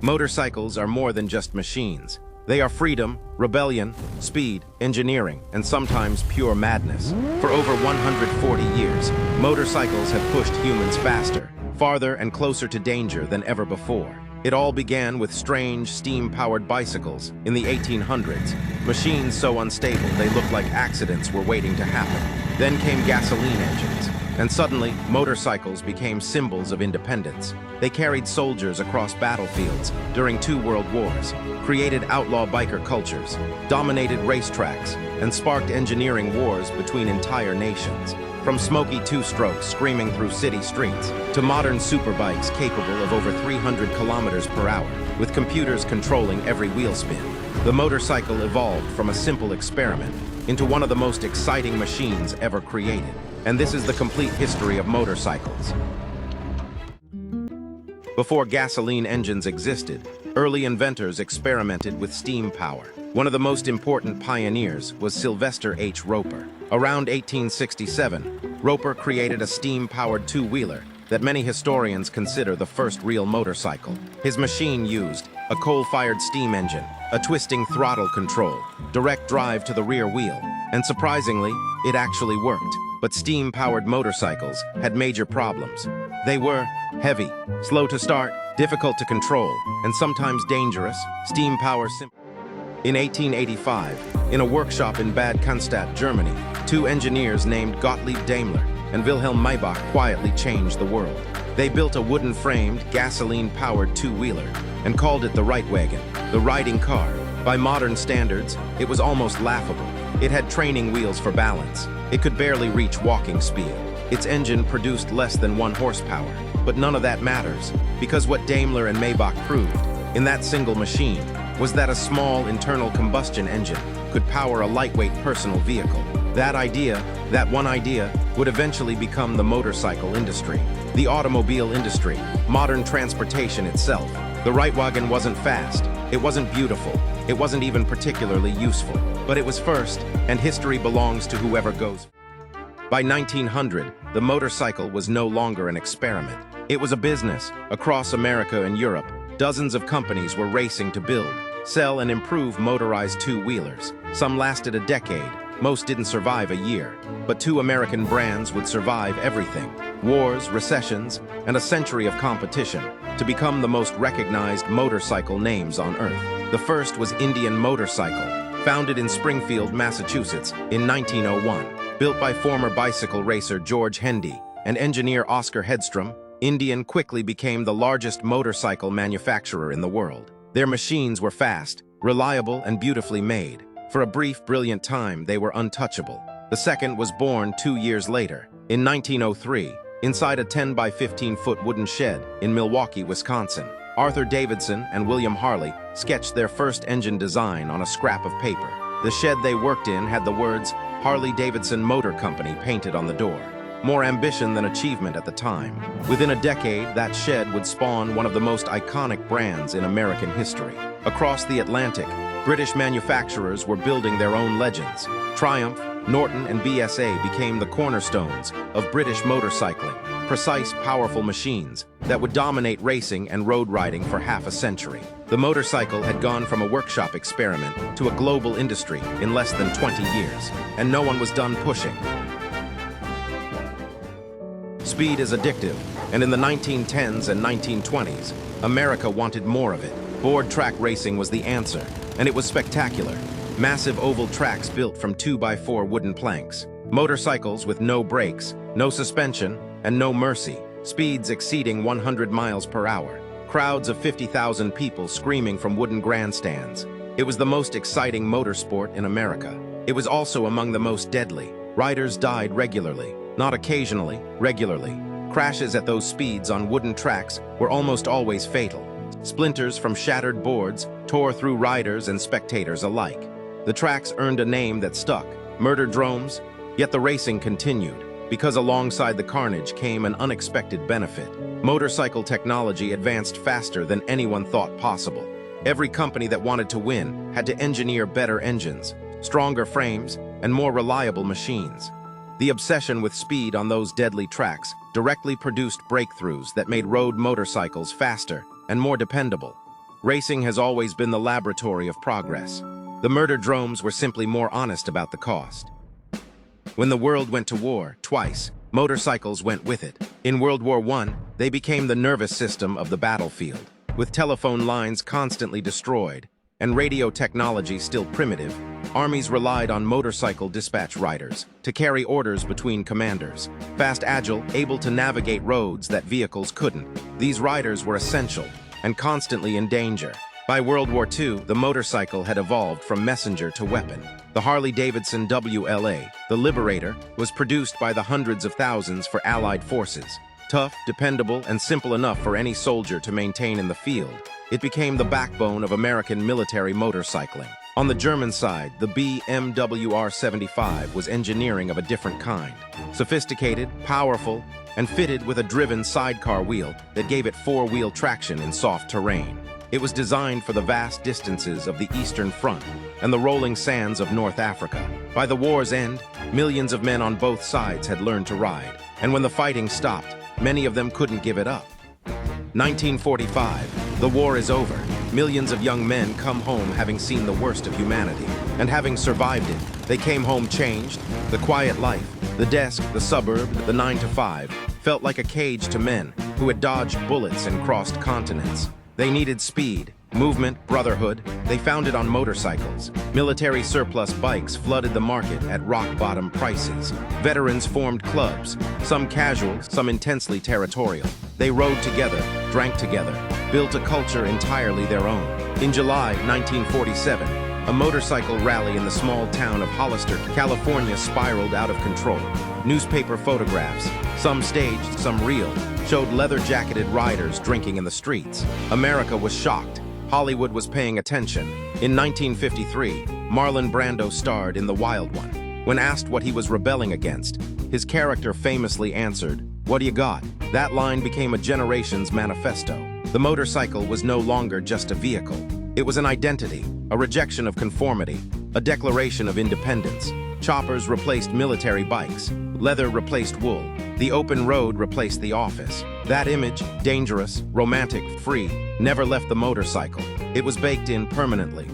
Motorcycles are more than just machines. They are freedom, rebellion, speed, engineering, and sometimes pure madness. For over 140 years, motorcycles have pushed humans faster, farther, and closer to danger than ever before. It all began with strange, steam-powered bicycles in the 1800s, machines so unstable they looked like accidents were waiting to happen. Then came gasoline engines, and suddenly, motorcycles became symbols of independence. They carried soldiers across battlefields during 2 world wars, created outlaw biker cultures, dominated racetracks, and sparked engineering wars between entire nations. From smoky two-strokes screaming through city streets, to modern superbikes capable of over 300 kilometers per hour, with computers controlling every wheel spin, the motorcycle evolved from a simple experiment into one of the most exciting machines ever created. And this is the complete history of motorcycles. Before gasoline engines existed, early inventors experimented with steam power. One of the most important pioneers was Sylvester H. Roper. Around 1867, Roper created a steam-powered two-wheeler that many historians consider the first real motorcycle. His machine used a coal-fired steam engine, a twisting throttle control, direct drive to the rear wheel, and surprisingly, it actually worked. But steam-powered motorcycles had major problems. They were heavy, slow to start, difficult to control, and sometimes dangerous. Steam power In 1885, in a workshop in Bad Cannstatt, Germany, 2 engineers named Gottlieb Daimler and Wilhelm Maybach quietly changed the world. They built a wooden-framed, gasoline-powered two-wheeler and called it the Reitwagen, the riding car. By modern standards, it was almost laughable. It had training wheels for balance. It could barely reach walking speed. Its engine produced less than 1 horsepower. But none of that matters, because what Daimler and Maybach proved in that single machine was that a small internal combustion engine could power a lightweight personal vehicle. That one idea, would eventually become the motorcycle industry, the automobile industry, modern transportation itself. The Reitwagen wasn't fast, it wasn't beautiful, it wasn't even particularly useful, but it was first, and history belongs to whoever goes. By 1900, the motorcycle was no longer an experiment. It was a business. Across America and Europe, dozens of companies were racing to build, sell, and improve motorized two-wheelers. Some lasted a decade, most didn't survive a year. But 2 American brands would survive everything: wars, recessions, and a century of competition, to become the most recognized motorcycle names on Earth. The first was Indian Motorcycle, founded in Springfield, Massachusetts in 1901. Built by former bicycle racer George Hendy and engineer Oscar Hedstrom, Indian quickly became the largest motorcycle manufacturer in the world. Their machines were fast, reliable, and beautifully made. For a brief, brilliant time, they were untouchable. The second was born 2 years later, in 1903, inside a 10 by 15-foot wooden shed in Milwaukee, Wisconsin. Arthur Davidson and William Harley sketched their first engine design on a scrap of paper. The shed they worked in had the words Harley-Davidson Motor Company painted on the door. More ambition than achievement at the time. Within a decade, that shed would spawn one of the most iconic brands in American history. Across the Atlantic, British manufacturers were building their own legends. Triumph, Norton, and BSA became the cornerstones of British motorcycling, precise, powerful machines that would dominate racing and road riding for half a century. The motorcycle had gone from a workshop experiment to a global industry in less than 20 years, and no one was done pushing. Speed is addictive, and in the 1910s and 1920s, America wanted more of it. Board track racing was the answer, and it was spectacular. Massive oval tracks built from 2x4 wooden planks. Motorcycles with no brakes, no suspension, and no mercy. Speeds exceeding 100 miles per hour. Crowds of 50,000 people screaming from wooden grandstands. It was the most exciting motorsport in America. It was also among the most deadly. Riders died regularly, not occasionally, regularly. Crashes at those speeds on wooden tracks were almost always fatal. Splinters from shattered boards tore through riders and spectators alike. The tracks earned a name that stuck, Murder-dromes, yet the racing continued, because alongside the carnage came an unexpected benefit. Motorcycle technology advanced faster than anyone thought possible. Every company that wanted to win had to engineer better engines, stronger frames, and more reliable machines. The obsession with speed on those deadly tracks directly produced breakthroughs that made road motorcycles faster and more dependable. racing has always been the laboratory of progress. The murder drones were simply more honest about the cost. When the world went to war, twice, motorcycles went with it. In World War I, they became the nervous system of the battlefield. With telephone lines constantly destroyed and radio technology still primitive, armies relied on motorcycle dispatch riders to carry orders between commanders. Fast, agile, able to navigate roads that vehicles couldn't, these riders were essential and constantly in danger. By World War II, the motorcycle had evolved from messenger to weapon. The Harley-Davidson WLA, the Liberator, was produced by the hundreds of thousands for Allied forces. Tough, dependable, and simple enough for any soldier to maintain in the field, it became the backbone of American military motorcycling. On the German side, the BMW R75 was engineering of a different kind. Sophisticated, powerful, and fitted with a driven sidecar wheel that gave it four-wheel traction in soft terrain. It was designed for the vast distances of the Eastern Front and the rolling sands of North Africa. By the war's end, millions of men on both sides had learned to ride, and when the fighting stopped, many of them couldn't give it up. 1945, the war is over. Millions of young men come home having seen the worst of humanity, and having survived it, they came home changed. The quiet life, the desk, the suburb, the 9-to-5, felt like a cage to men who had dodged bullets and crossed continents. They needed speed, movement, brotherhood. They found it on motorcycles. Military surplus bikes flooded the market at rock-bottom prices. Veterans formed clubs, some casual, some intensely territorial. They rode together, drank together, built a culture entirely their own. In July 1947, a motorcycle rally in the small town of Hollister, California spiraled out of control. Newspaper photographs, some staged, some real, showed leather-jacketed riders drinking in the streets. America was shocked. Hollywood was paying attention. In 1953, Marlon Brando starred in The Wild One. When asked what he was rebelling against, his character famously answered, "What do you got?" That line became a generation's manifesto. The motorcycle was no longer just a vehicle. It was an identity, a rejection of conformity, a declaration of independence. Choppers replaced military bikes. Leather replaced wool. The open road replaced the office. That image, dangerous, romantic, free, never left the motorcycle. It was baked in permanently.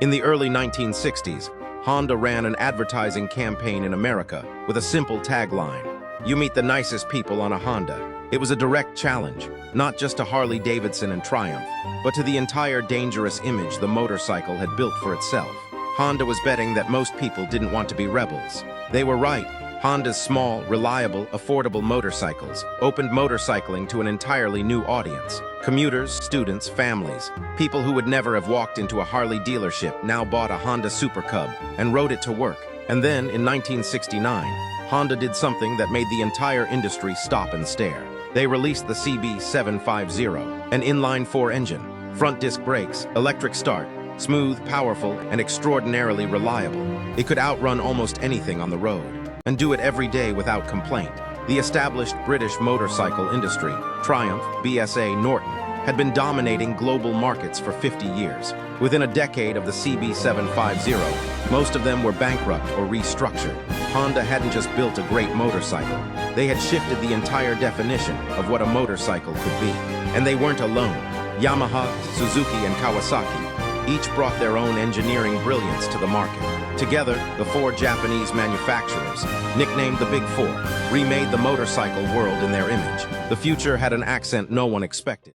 In the early 1960s, Honda ran an advertising campaign in America with a simple tagline: "You meet the nicest people on a Honda." It was a direct challenge, not just to Harley-Davidson and Triumph, but to the entire dangerous image the motorcycle had built for itself. Honda was betting that most people didn't want to be rebels. They were right. Honda's small, reliable, affordable motorcycles opened motorcycling to an entirely new audience. Commuters, students, families, people who would never have walked into a Harley dealership now bought a Honda Super Cub and rode it to work. And then, in 1969, Honda did something that made the entire industry stop and stare. They released the CB750, an inline-4 engine, front disc brakes, electric start, smooth, powerful, and extraordinarily reliable. It could outrun almost anything on the road, and do it every day without complaint. The established British motorcycle industry, Triumph, BSA, Norton, had been dominating global markets for 50 years. Within a decade of the CB750, most of them were bankrupt or restructured. Honda hadn't just built a great motorcycle, they had shifted the entire definition of what a motorcycle could be. And they weren't alone. Yamaha, Suzuki, and Kawasaki each brought their own engineering brilliance to the market. Together, the four Japanese manufacturers, nicknamed the Big Four, remade the motorcycle world in their image. The future had an accent no one expected.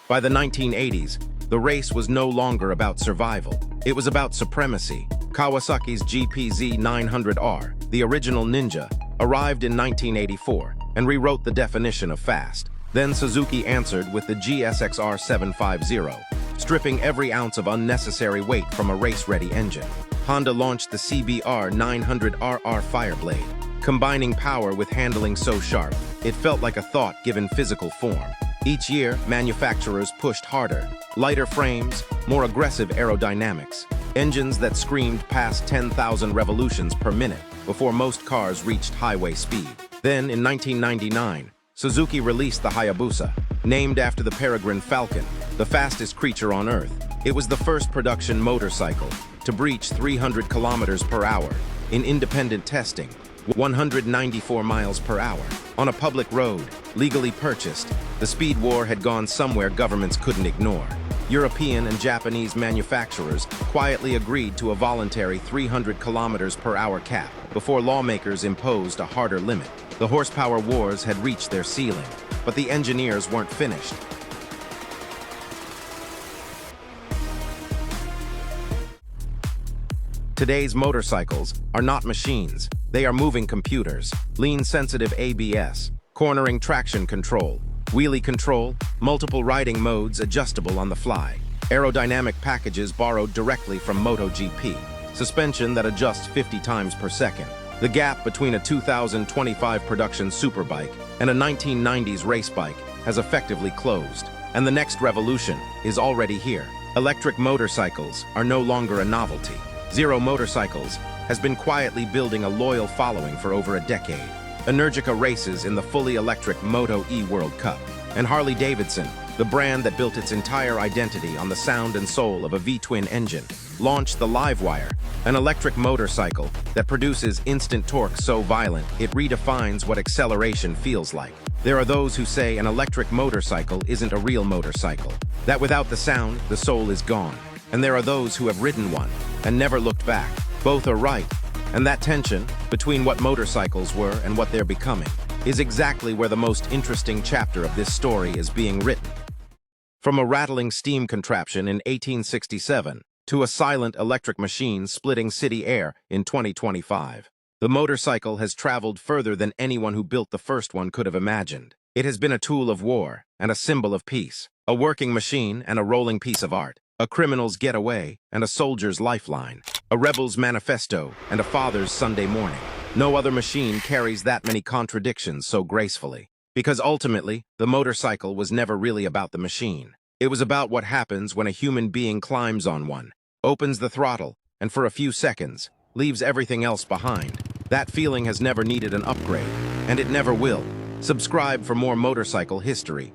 By the 1980s, the race was no longer about survival. It was about supremacy. Kawasaki's GPZ 900R, the original Ninja, arrived in 1984 and rewrote the definition of fast. Then Suzuki answered with the GSX-R 750, stripping every ounce of unnecessary weight from a race-ready engine. Honda launched the CBR 900RR Fireblade, combining power with handling so sharp, it felt like a thought given physical form. Each year, manufacturers pushed harder, lighter frames, more aggressive aerodynamics, engines that screamed past 10,000 revolutions per minute before most cars reached highway speed. Then, in 1999, Suzuki released the Hayabusa, named after the peregrine falcon, the fastest creature on Earth. It was the first production motorcycle to breach 300 kilometers per hour in independent testing, 194 miles per hour. On a public road, legally purchased, the speed war had gone somewhere governments couldn't ignore. European and Japanese manufacturers quietly agreed to a voluntary 300 kilometers per hour cap before lawmakers imposed a harder limit. The horsepower wars had reached their ceiling, but the engineers weren't finished. Today's motorcycles are not machines. They are moving computers, lean-sensitive ABS, cornering traction control, wheelie control, multiple riding modes adjustable on the fly, aerodynamic packages borrowed directly from MotoGP, suspension that adjusts 50 times per second. The gap between a 2025 production superbike and a 1990s race bike has effectively closed, and the next revolution is already here. Electric motorcycles are no longer a novelty. Zero Motorcycles has been quietly building a loyal following for over a decade. Energica races in the fully electric Moto E World Cup, and Harley-Davidson, the brand that built its entire identity on the sound and soul of a V-twin engine, launched the Livewire, an electric motorcycle that produces instant torque so violent it redefines what acceleration feels like. There are those who say an electric motorcycle isn't a real motorcycle, that without the sound, the soul is gone. And there are those who have ridden one and never looked back. Both are right, and that tension between what motorcycles were and what they're becoming is exactly where the most interesting chapter of this story is being written. From a rattling steam contraption in 1867 to a silent electric machine splitting city air in 2025, the motorcycle has traveled further than anyone who built the first one could have imagined. It has been a tool of war and a symbol of peace, a working machine and a rolling piece of art, a criminal's getaway and a soldier's lifeline, a rebel's manifesto and a father's Sunday morning. No other machine carries that many contradictions so gracefully. Because ultimately, the motorcycle was never really about the machine. It was about what happens when a human being climbs on one, opens the throttle, and for a few seconds, leaves everything else behind. That feeling has never needed an upgrade, and it never will. Subscribe for more motorcycle history.